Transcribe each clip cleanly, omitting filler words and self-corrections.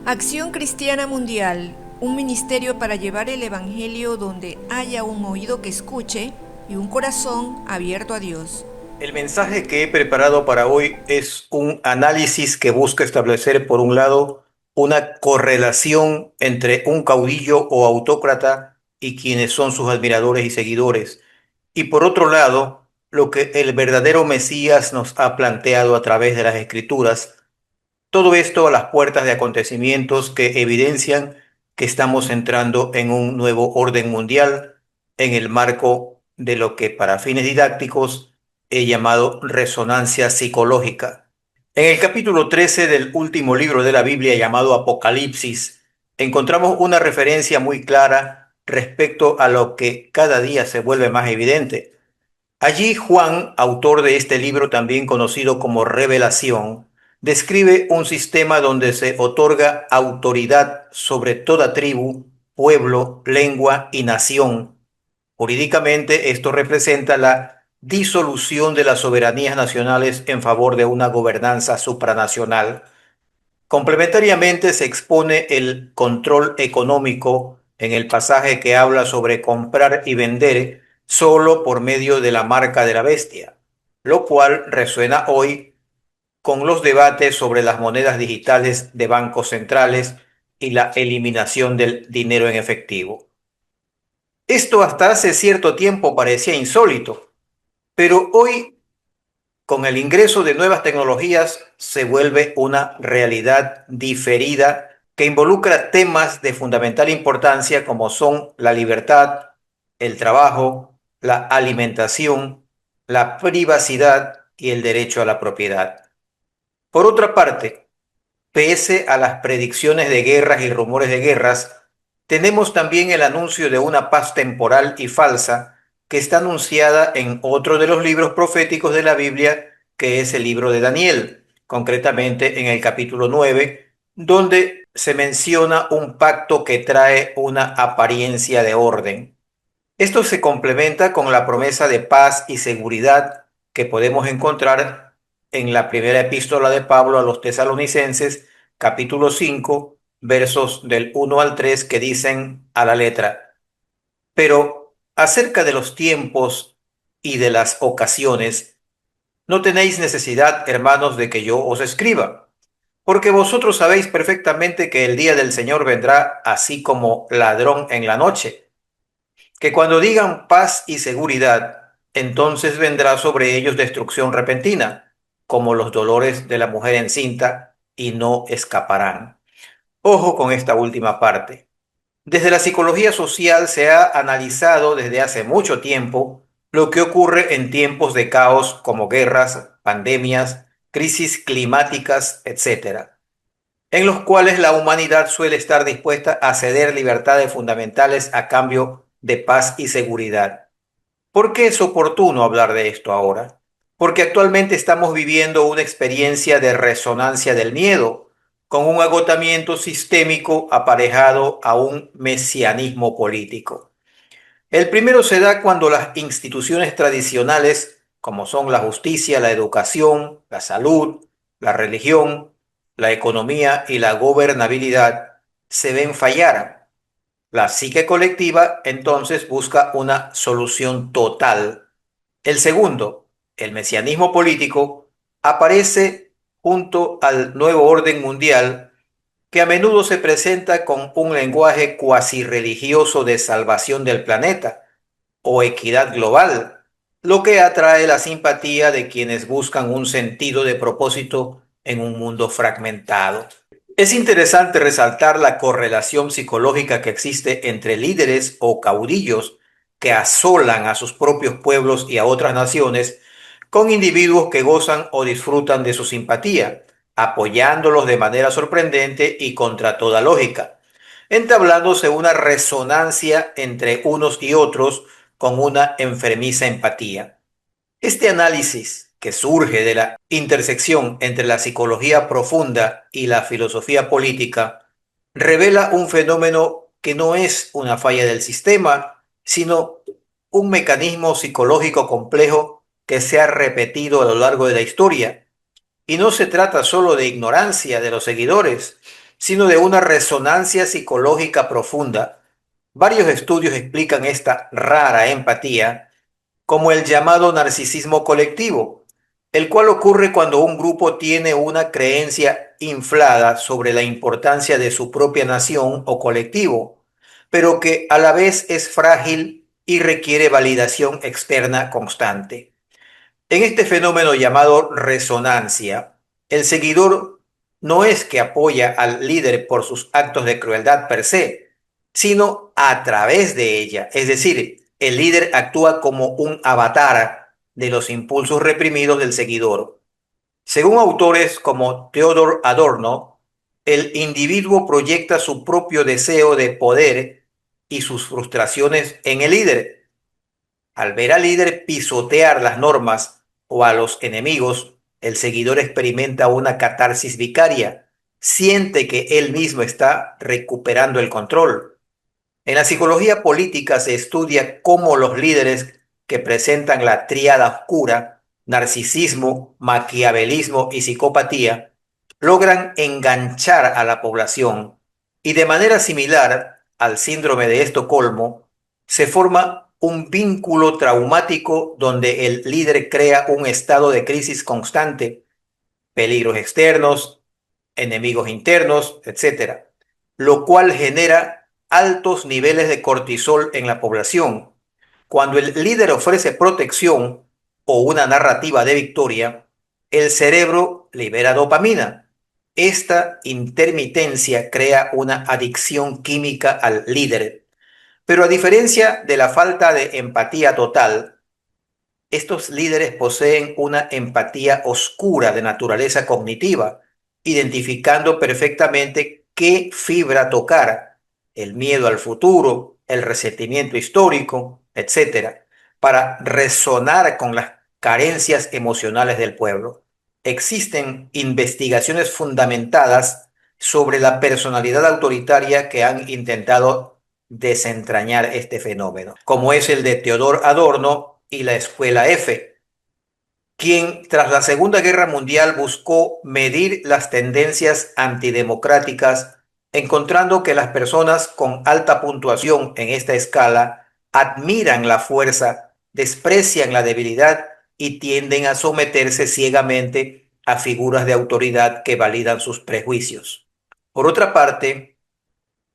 Acción Cristiana Mundial, un ministerio para llevar el Evangelio donde haya un oído que escuche y un corazón abierto a Dios. El mensaje que he preparado para hoy es un análisis que busca establecer, por un lado, una correlación entre un caudillo o autócrata y quienes son sus admiradores y seguidores, y por otro lado, lo que el verdadero Mesías nos ha planteado a través de las Escrituras. Todo esto a las puertas de acontecimientos que evidencian que estamos entrando en un nuevo orden mundial en el marco de lo que para fines didácticos he llamado resonancia psicológica. En el capítulo 13 del último libro de la Biblia llamado Apocalipsis, encontramos una referencia muy clara respecto a lo que cada día se vuelve más evidente. Allí Juan, autor de este libro también conocido como Revelación, describe un sistema donde se otorga autoridad sobre toda tribu, pueblo, lengua y nación. Jurídicamente, esto representa la disolución de las soberanías nacionales en favor de una gobernanza supranacional. Complementariamente, se expone el control económico en el pasaje que habla sobre comprar y vender solo por medio de la marca de la bestia, lo cual resuena hoy con los debates sobre las monedas digitales de bancos centrales y la eliminación del dinero en efectivo. Esto hasta hace cierto tiempo parecía insólito, pero hoy, con el ingreso de nuevas tecnologías, se vuelve una realidad diferida que involucra temas de fundamental importancia como son la libertad, el trabajo, la alimentación, la privacidad y el derecho a la propiedad. Por otra parte, pese a las predicciones de guerras y rumores de guerras, tenemos también el anuncio de una paz temporal y falsa que está anunciada en otro de los libros proféticos de la Biblia, que es el libro de Daniel, concretamente en el capítulo 9, donde se menciona un pacto que trae una apariencia de orden. Esto se complementa con la promesa de paz y seguridad que podemos encontrar en la primera epístola de Pablo a los tesalonicenses, capítulo 5, versos del 1 al 3, que dicen a la letra: pero acerca de los tiempos y de las ocasiones, no tenéis necesidad, hermanos, de que yo os escriba, porque vosotros sabéis perfectamente que el día del Señor vendrá así como ladrón en la noche, que cuando digan paz y seguridad, entonces vendrá sobre ellos destrucción repentina, como los dolores de la mujer encinta, y no escaparán. Ojo con esta última parte. Desde la psicología social se ha analizado desde hace mucho tiempo lo que ocurre en tiempos de caos como guerras, pandemias, crisis climáticas, etcétera, en los cuales la humanidad suele estar dispuesta a ceder libertades fundamentales a cambio de paz y seguridad. ¿Por qué es oportuno hablar de esto ahora? Porque actualmente estamos viviendo una experiencia de resonancia del miedo, con un agotamiento sistémico aparejado a un mesianismo político. El primero se da cuando las instituciones tradicionales, como son la justicia, la educación, la salud, la religión, la economía y la gobernabilidad, se ven fallar. La psique colectiva entonces busca una solución total. El segundo, el mesianismo político, aparece junto al nuevo orden mundial, que a menudo se presenta con un lenguaje cuasi religioso de salvación del planeta o equidad global, lo que atrae la simpatía de quienes buscan un sentido de propósito en un mundo fragmentado. Es interesante resaltar la correlación psicológica que existe entre líderes o caudillos que asolan a sus propios pueblos y a otras naciones con individuos que gozan o disfrutan de su simpatía, apoyándolos de manera sorprendente y contra toda lógica, entablándose una resonancia entre unos y otros con una enfermiza empatía. Este análisis, que surge de la intersección entre la psicología profunda y la filosofía política, revela un fenómeno que no es una falla del sistema, sino un mecanismo psicológico complejo que se ha repetido a lo largo de la historia. Y no se trata solo de ignorancia de los seguidores, sino de una resonancia psicológica profunda. Varios estudios explican esta rara empatía como el llamado narcisismo colectivo, el cual ocurre cuando un grupo tiene una creencia inflada sobre la importancia de su propia nación o colectivo, pero que a la vez es frágil y requiere validación externa constante. En este fenómeno llamado resonancia, el seguidor no es que apoya al líder por sus actos de crueldad per se, sino a través de ella. Es decir, el líder actúa como un avatar de los impulsos reprimidos del seguidor. Según autores como Theodor Adorno, el individuo proyecta su propio deseo de poder y sus frustraciones en el líder. Al ver al líder pisotear las normas o a los enemigos, el seguidor experimenta una catarsis vicaria, siente que él mismo está recuperando el control. En la psicología política se estudia cómo los líderes que presentan la tríada oscura, narcisismo, maquiavelismo y psicopatía, logran enganchar a la población y de manera similar al síndrome de Estocolmo, se forma un vínculo traumático donde el líder crea un estado de crisis constante, peligros externos, enemigos internos, etcétera, lo cual genera altos niveles de cortisol en la población. Cuando el líder ofrece protección o una narrativa de victoria, el cerebro libera dopamina. Esta intermitencia crea una adicción química al líder. Pero a diferencia de la falta de empatía total, estos líderes poseen una empatía oscura de naturaleza cognitiva, identificando perfectamente qué fibra tocar, el miedo al futuro, el resentimiento histórico, etcétera, para resonar con las carencias emocionales del pueblo. Existen investigaciones fundamentadas sobre la personalidad autoritaria que han intentado desentrañar este fenómeno, como es el de Theodor Adorno y la Escuela F, quien tras la Segunda Guerra Mundial buscó medir las tendencias antidemocráticas, encontrando que las personas con alta puntuación en esta escala admiran la fuerza, desprecian la debilidad y tienden a someterse ciegamente a figuras de autoridad que validan sus prejuicios. Por otra parte,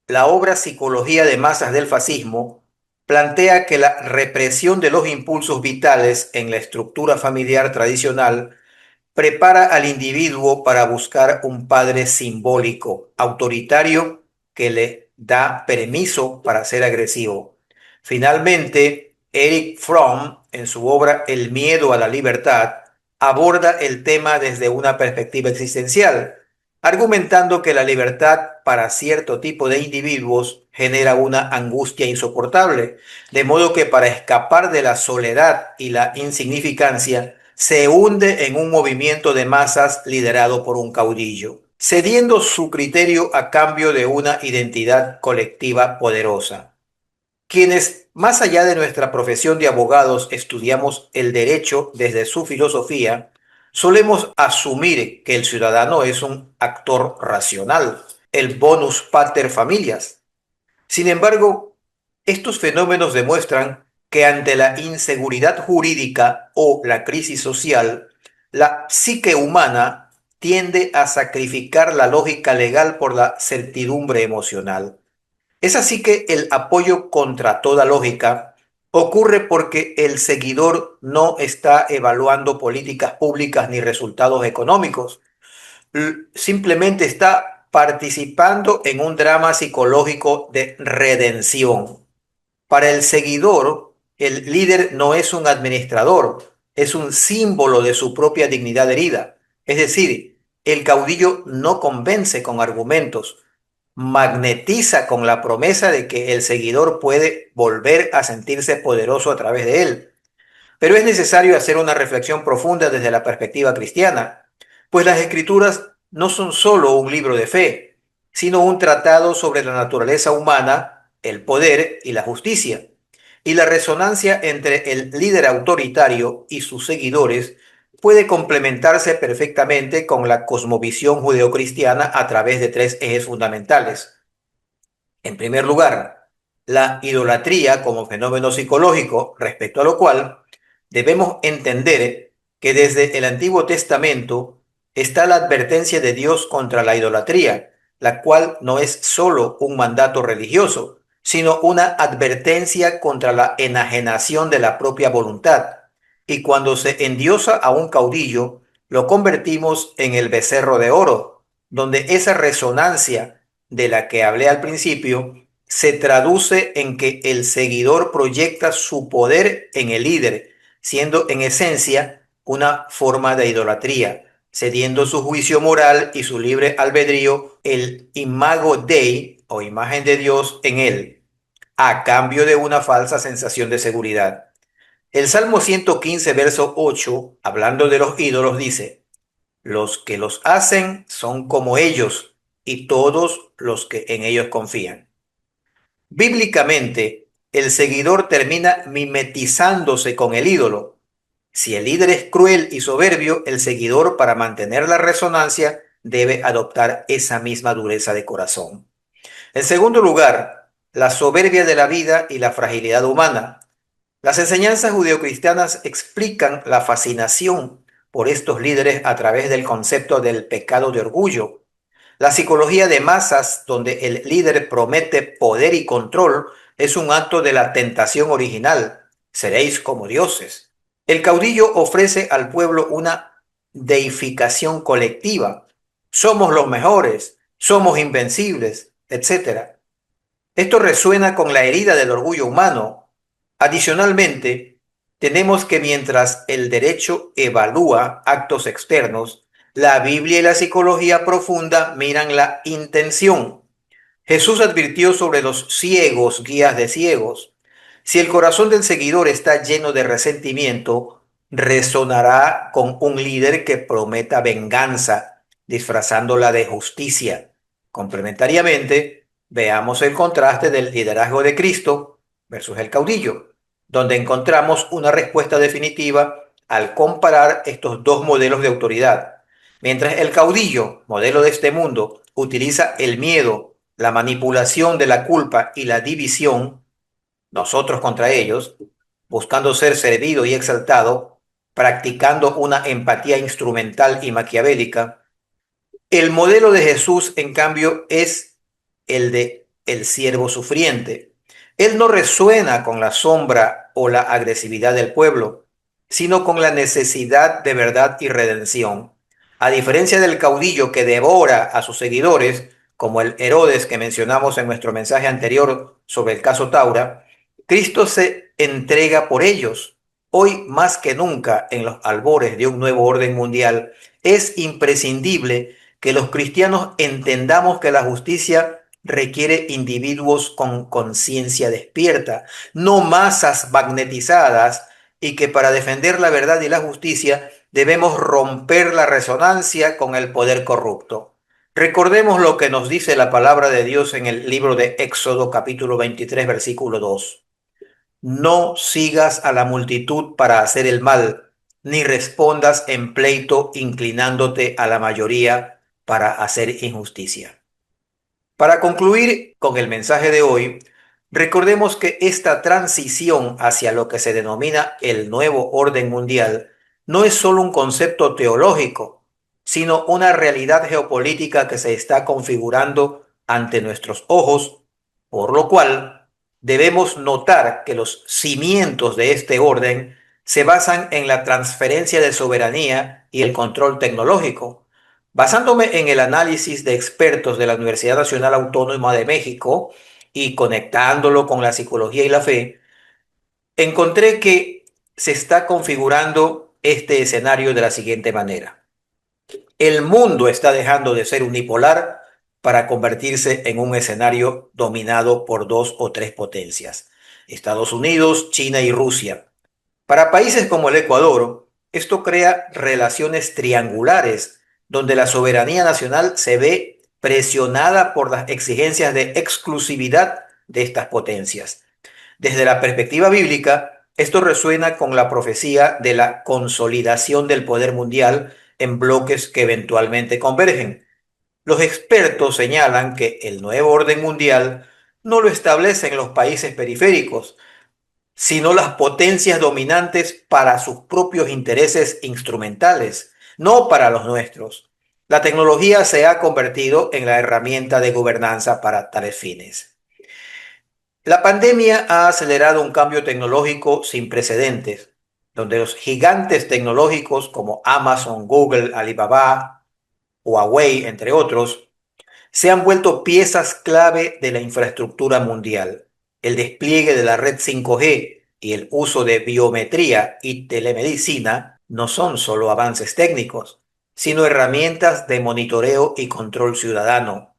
la obra Psicología de masas del fascismo plantea que la represión de los impulsos vitales en la estructura familiar tradicional prepara al individuo para buscar un padre simbólico, autoritario, que le da permiso para ser agresivo. Finalmente, Erich Fromm, en su obra El miedo a la libertad, aborda el tema desde una perspectiva existencial, argumentando que la libertad para cierto tipo de individuos genera una angustia insoportable, de modo que para escapar de la soledad y la insignificancia, se hunde en un movimiento de masas liderado por un caudillo, cediendo su criterio a cambio de una identidad colectiva poderosa. Quienes, más allá de nuestra profesión de abogados, estudiamos el derecho desde su filosofía, solemos asumir que el ciudadano es un actor racional, el bonus pater familias. Sin embargo, estos fenómenos demuestran que ante la inseguridad jurídica o la crisis social, la psique humana tiende a sacrificar la lógica legal por la certidumbre emocional. Es así que el apoyo contra toda lógica ocurre porque el seguidor no está evaluando políticas públicas ni resultados económicos, simplemente está participando en un drama psicológico de redención. Para el seguidor, el líder no es un administrador, es un símbolo de su propia dignidad herida. Es decir, el caudillo no convence con argumentos, magnetiza con la promesa de que el seguidor puede volver a sentirse poderoso a través de él. Pero es necesario hacer una reflexión profunda desde la perspectiva cristiana, pues las escrituras no son solo un libro de fe, sino un tratado sobre la naturaleza humana, el poder y la justicia. Y la resonancia entre el líder autoritario y sus seguidores puede complementarse perfectamente con la cosmovisión judeocristiana a través de tres ejes fundamentales. En primer lugar, la idolatría como fenómeno psicológico, respecto a lo cual debemos entender que desde el Antiguo Testamento está la advertencia de Dios contra la idolatría, la cual no es solo un mandato religioso, sino una advertencia contra la enajenación de la propia voluntad. Y cuando se endiosa a un caudillo, lo convertimos en el becerro de oro, donde esa resonancia de la que hablé al principio se traduce en que el seguidor proyecta su poder en el líder, siendo en esencia una forma de idolatría, cediendo su juicio moral y su libre albedrío, el imago Dei o imagen de Dios en él, a cambio de una falsa sensación de seguridad. El Salmo 115, verso 8, hablando de los ídolos, dice: los que los hacen son como ellos y todos los que en ellos confían. Bíblicamente, el seguidor termina mimetizándose con el ídolo. Si el líder es cruel y soberbio, el seguidor, para mantener la resonancia, debe adoptar esa misma dureza de corazón. En segundo lugar, la soberbia de la vida y la fragilidad humana. Las enseñanzas judeocristianas explican la fascinación por estos líderes a través del concepto del pecado de orgullo. La psicología de masas, donde el líder promete poder y control, es un acto de la tentación original. Seréis como dioses. El caudillo ofrece al pueblo una deificación colectiva. Somos los mejores, somos invencibles, etc. Esto resuena con la herida del orgullo humano. Adicionalmente, tenemos que mientras el derecho evalúa actos externos, la Biblia y la psicología profunda miran la intención. Jesús advirtió sobre los ciegos, guías de ciegos. Si el corazón del seguidor está lleno de resentimiento, resonará con un líder que prometa venganza, disfrazándola de justicia. Complementariamente, veamos el contraste del liderazgo de Cristo versus el caudillo, donde encontramos una respuesta definitiva al comparar estos dos modelos de autoridad. Mientras el caudillo, modelo de este mundo, utiliza el miedo, la manipulación de la culpa y la división, nosotros contra ellos, buscando ser servido y exaltado, practicando una empatía instrumental y maquiavélica. El modelo de Jesús, en cambio, es el de el siervo sufriente. Él no resuena con la sombra o la agresividad del pueblo, sino con la necesidad de verdad y redención. A diferencia del caudillo que devora a sus seguidores, como el Herodes que mencionamos en nuestro mensaje anterior sobre el caso Taura, Cristo se entrega por ellos. Hoy más que nunca, en los albores de un nuevo orden mundial, es imprescindible que los cristianos entendamos que la justicia requiere individuos con conciencia despierta, no masas magnetizadas, y que para defender la verdad y la justicia debemos romper la resonancia con el poder corrupto. Recordemos lo que nos dice la palabra de Dios en el libro de Éxodo capítulo 23 versículo 2. No sigas a la multitud para hacer el mal, ni respondas en pleito inclinándote a la mayoría para hacer injusticia. Para concluir con el mensaje de hoy, recordemos que esta transición hacia lo que se denomina el nuevo orden mundial no es solo un concepto teológico, sino una realidad geopolítica que se está configurando ante nuestros ojos, por lo cual debemos notar que los cimientos de este orden se basan en la transferencia de soberanía y el control tecnológico. Basándome en el análisis de expertos de la Universidad Nacional Autónoma de México y conectándolo con la psicología y la fe, encontré que se está configurando este escenario de la siguiente manera. El mundo está dejando de ser unipolar para convertirse en un escenario dominado por dos o tres potencias: Estados Unidos, China y Rusia. Para países como el Ecuador, esto crea relaciones triangulares, donde la soberanía nacional se ve presionada por las exigencias de exclusividad de estas potencias. Desde la perspectiva bíblica, Esto resuena con la profecía de la consolidación del poder mundial en bloques que eventualmente convergen. Los expertos señalan que el nuevo orden mundial no lo establecen los países periféricos, sino las potencias dominantes para sus propios intereses instrumentales, no para los nuestros. La tecnología se ha convertido en la herramienta de gobernanza para tales fines. La pandemia ha acelerado un cambio tecnológico sin precedentes, donde los gigantes tecnológicos como Amazon, Google, Alibaba, Huawei, entre otros, se han vuelto piezas clave de la infraestructura mundial. El despliegue de la red 5G y el uso de biometría y telemedicina no son solo avances técnicos, sino herramientas de monitoreo y control ciudadano.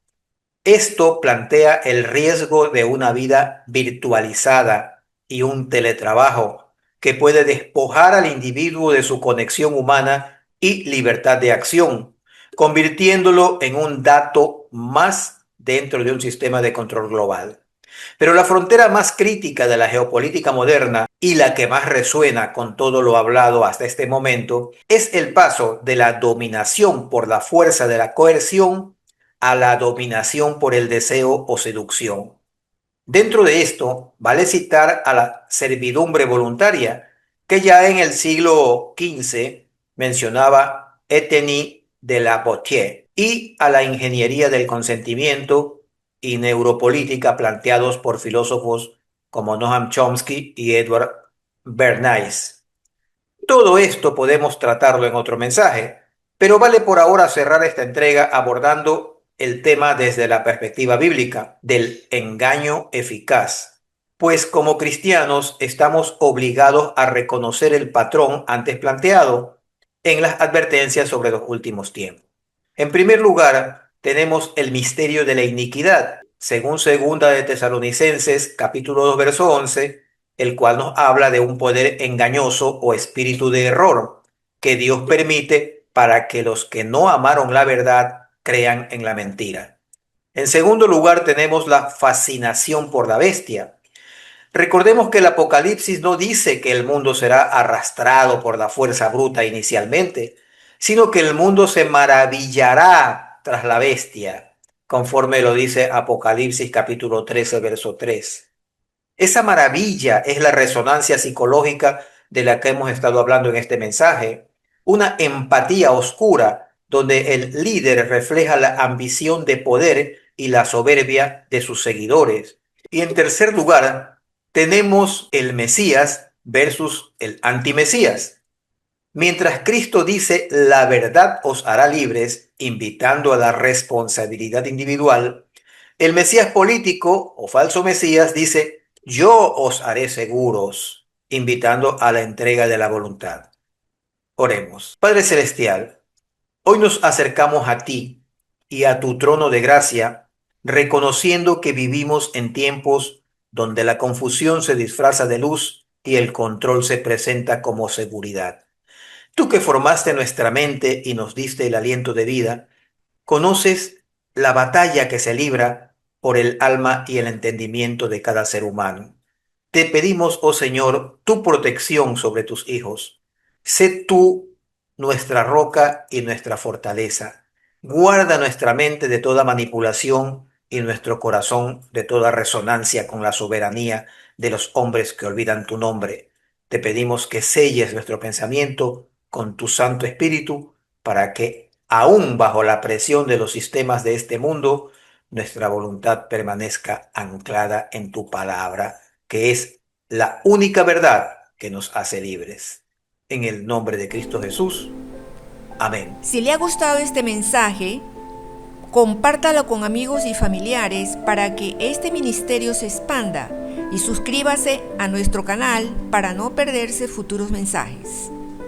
Esto plantea el riesgo de una vida virtualizada y un teletrabajo que puede despojar al individuo de su conexión humana y libertad de acción, convirtiéndolo en un dato más dentro de un sistema de control global. Pero la frontera más crítica de la geopolítica moderna y la que más resuena con todo lo hablado hasta este momento es el paso de la dominación por la fuerza de la coerción a la dominación por el deseo o seducción. Dentro de esto, vale citar a la servidumbre voluntaria, que ya en el siglo XV mencionaba Etienne de la Boétie, y a la ingeniería del consentimiento y neuropolítica planteados por filósofos como Noam Chomsky y Edward Bernays. Todo esto podemos tratarlo en otro mensaje, pero vale por ahora cerrar esta entrega abordando el tema desde la perspectiva bíblica del engaño eficaz, pues como cristianos estamos obligados a reconocer el patrón antes planteado en las advertencias sobre los últimos tiempos. En primer lugar, tenemos el misterio de la iniquidad, según segunda de Tesalonicenses, capítulo 2, verso 11, el cual nos habla de un poder engañoso o espíritu de error que Dios permite para que los que no amaron la verdad crean en la mentira. En segundo lugar, tenemos la fascinación por la bestia. Recordemos que el Apocalipsis no dice que el mundo será arrastrado por la fuerza bruta inicialmente, sino que el mundo se maravillará tras la bestia, conforme lo dice Apocalipsis capítulo 13, verso 3. Esa maravilla es la resonancia psicológica de la que hemos estado hablando en este mensaje, una empatía oscura donde el líder refleja la ambición de poder y la soberbia de sus seguidores. Y en tercer lugar, tenemos el Mesías versus el antimesías. Mientras Cristo dice la verdad os hará libres, invitando a la responsabilidad individual, el Mesías político o falso Mesías dice yo os haré seguros, invitando a la entrega de la voluntad. Oremos. Padre Celestial, hoy nos acercamos a ti y a tu trono de gracia, reconociendo que vivimos en tiempos donde la confusión se disfraza de luz y el control se presenta como seguridad. Tú que formaste nuestra mente y nos diste el aliento de vida, conoces la batalla que se libra por el alma y el entendimiento de cada ser humano. Te pedimos, oh Señor, tu protección sobre tus hijos. Sé tú nuestra roca y nuestra fortaleza. Guarda nuestra mente de toda manipulación y nuestro corazón de toda resonancia con la soberanía de los hombres que olvidan tu nombre. Te pedimos que selles nuestro pensamiento con tu Santo Espíritu para que, aún bajo la presión de los sistemas de este mundo, nuestra voluntad permanezca anclada en tu palabra, que es la única verdad que nos hace libres. En el nombre de Cristo Jesús. Amén. Si le ha gustado este mensaje, compártalo con amigos y familiares para que este ministerio se expanda y suscríbase a nuestro canal para no perderse futuros mensajes.